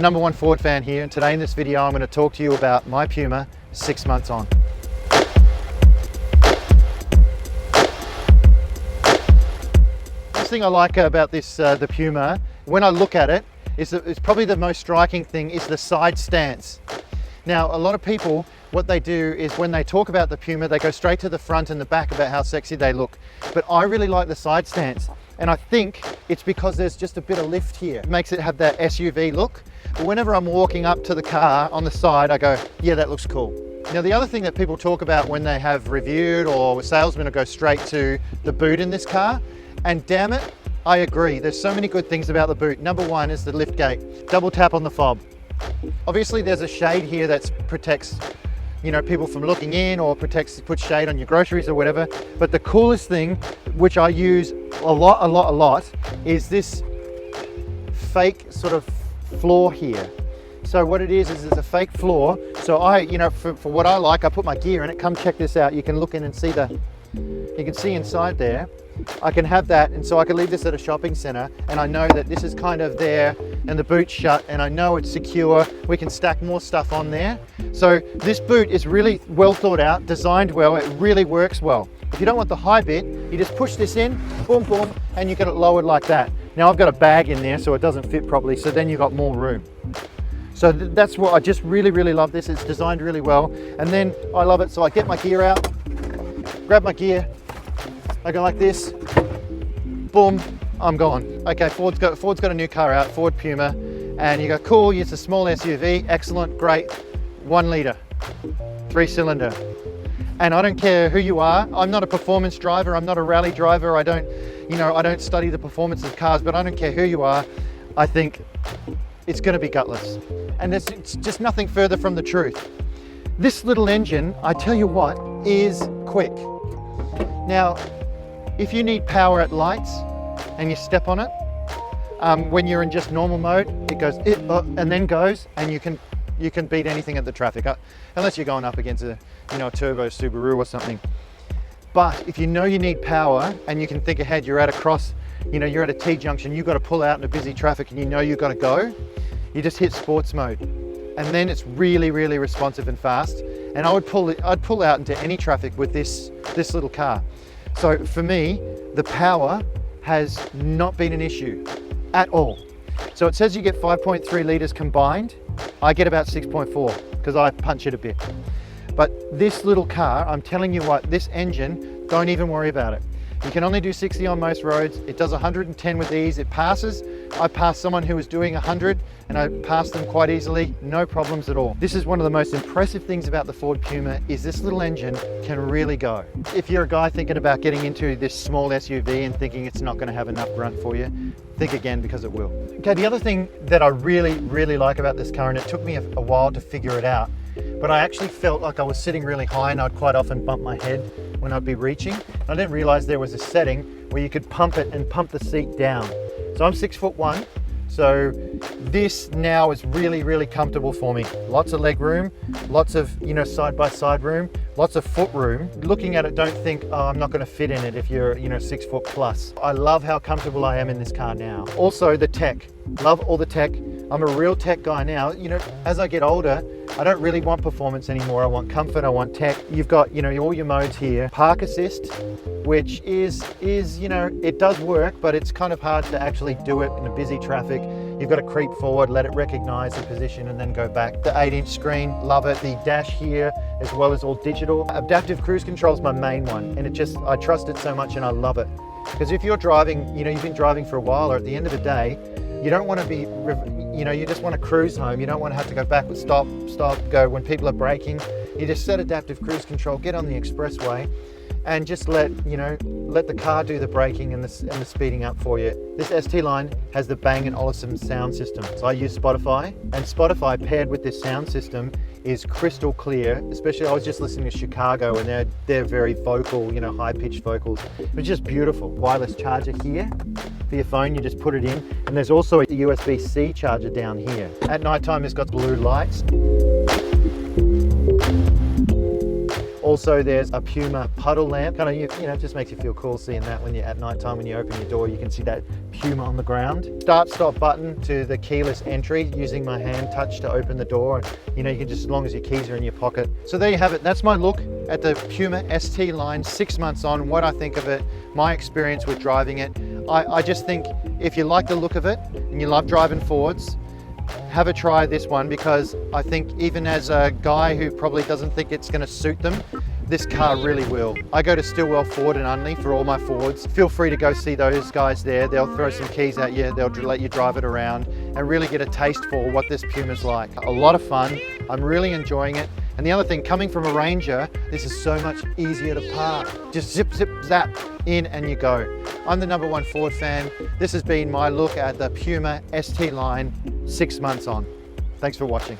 #1 Ford fan here, and today in this video I'm going to talk to you about my Puma 6 months on. First thing I like about this the Puma, when I look at it, it's probably the most striking thing is the side stance. Now, a lot of people, what they do is when they talk about the Puma, they go straight to the front and the back about how sexy they look. But I really like the side stance. And I think it's because there's just a bit of lift here. It makes it have that SUV look. But whenever I'm walking up to the car on the side, I go, yeah, that looks cool. Now, the other thing that people talk about when they have reviewed or salesmen will go straight to the boot in this car. And damn it, I agree. There's so many good things about the boot. #1 is the lift gate. Double tap on the fob. Obviously there's a shade here that protects, you know, people from looking in, or puts shade on your groceries or whatever. But the coolest thing, which I use a lot, is this fake sort of floor here. So what it is it's a fake floor. So for what I like, I put my gear in it. Come check this out. You can look in and see you can see inside there. I can have that, and so I can leave this at a shopping center, and I know that this is kind of there and the boot's shut, and I know it's secure. We can stack more stuff on there. So this boot is really well thought out, designed well. It really works well. If you don't want the high bit, you just push this in, boom, boom, and you get it lowered like that. Now I've got a bag in there, so it doesn't fit properly, so then you've got more room. So that's what I just really love this. It's designed really well. And then I love it, so I get my gear out, grab my gear, I go like this, boom, I'm gone. Okay, Ford's got a new car out, Ford Puma, and you go, cool, it's a small SUV, excellent, great, 1 litre, 3-cylinder. And I don't care who you are. I'm not a performance driver, I'm not a rally driver, I don't study the performance of cars, but I don't care who you are, I think it's gonna be gutless. And it's just nothing further from the truth. This little engine, I tell you what, is quick. Now, if you need power at lights and you step on it, when you're in just normal mode, it goes and then goes, and you can beat anything at the traffic, unless you're going up against a turbo Subaru or something. But if you know you need power and you can think ahead, you're at a cross, you're at a T-junction, you've got to pull out in a busy traffic and you know you've got to go, you just hit sports mode. And then it's really responsive and fast. And I'd pull out into any traffic with this little car. So for me, the power has not been an issue at all. So it says you get 5.3 litres combined. I get about 6.4 because I punch it a bit. But this little car, I'm telling you what, this engine, don't even worry about it. You can only do 60 on most roads. It does 110 with ease. It passes. I passed someone who was doing 100 and I passed them quite easily, no problems at all. This is one of the most impressive things about the Ford Puma is this little engine can really go. If you're a guy thinking about getting into this small SUV and thinking it's not going to have enough grunt for you, think again, because it will. Okay, the other thing that I really like about this car, and it took me a while to figure it out, but I actually felt like I was sitting really high and I'd quite often bump my head when I'd be reaching. I didn't realize there was a setting where you could pump it and pump the seat down. So I'm 6'1", so this now is really comfortable for me. Lots of leg room, lots of side-by-side room, lots of foot room. Looking at it, don't think, oh, I'm not going to fit in it if you're 6 foot plus. I love how comfortable I am in this car now. Also the tech, love all the tech. I'm a real tech guy now. As I get older, I don't really want performance anymore. I want comfort, I want tech. You've got, all your modes here. Park assist, which is it does work, but it's kind of hard to actually do it in a busy traffic. You've got to creep forward, let it recognize the position and then go back. The 8-inch screen, love it. The dash here, as well as all digital. Adaptive cruise control is my main one, and I trust it so much and I love it. Because if you're driving, you've been driving for a while, or at the end of the day, you don't want to be, you just want to cruise home. You don't want to have to go back, stop, go when people are braking. You just set adaptive cruise control, get on the expressway, and just let the car do the braking and the speeding up for you. This ST line has the Bang & Olufsen sound system. So I use Spotify, and Spotify paired with this sound system is crystal clear. Especially, I was just listening to Chicago, and they're very vocal, high-pitched vocals. It's just beautiful. Wireless charger here for your phone, you just put it in, and there's also a USB-C charger down here. At nighttime, it's got blue lights. Also, there's a Puma puddle lamp. Kind of, you know, it just makes you feel cool seeing that when you're at night time, when you open your door, you can see that Puma on the ground. Start-stop button to the keyless entry, using my hand touch to open the door. And, you know, you can just, as long as your keys are in your pocket. So there you have it. That's my look at the Puma ST line, 6 months on, what I think of it, my experience with driving it. I just think if you like the look of it and you love driving Fords, have a try this one, because I think even as a guy who probably doesn't think it's going to suit them, this car really will. I go to Stillwell Ford and Unley for all my Fords. Feel free to go see those guys there. They'll throw some keys at you, they'll let you drive it around and really get a taste for what this Puma's like. A lot of fun, I'm really enjoying it. And the other thing, coming from a Ranger, this is so much easier to park. Just zip, zip, zap, in and you go. I'm the #1 Ford fan. This has been my look at the Puma ST line, 6 months on. Thanks for watching.